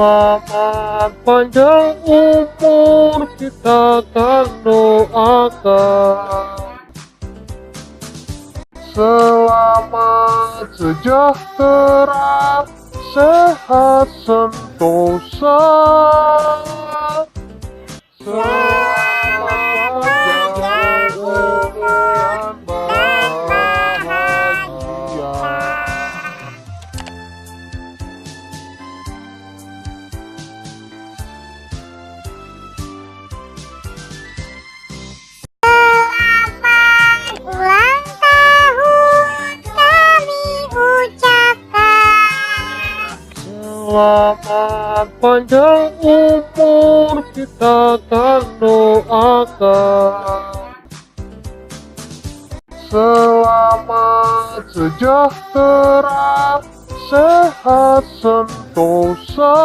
Selamat panjang umur kita kan doakan. Selamat sejahtera, sehat sentosa. Selamat panjang umur dan bahagia. Ulang tahun kami ucapkan. Selamat panjang umur kita kan doakan. Selamat sejahtera, sehat sentosa.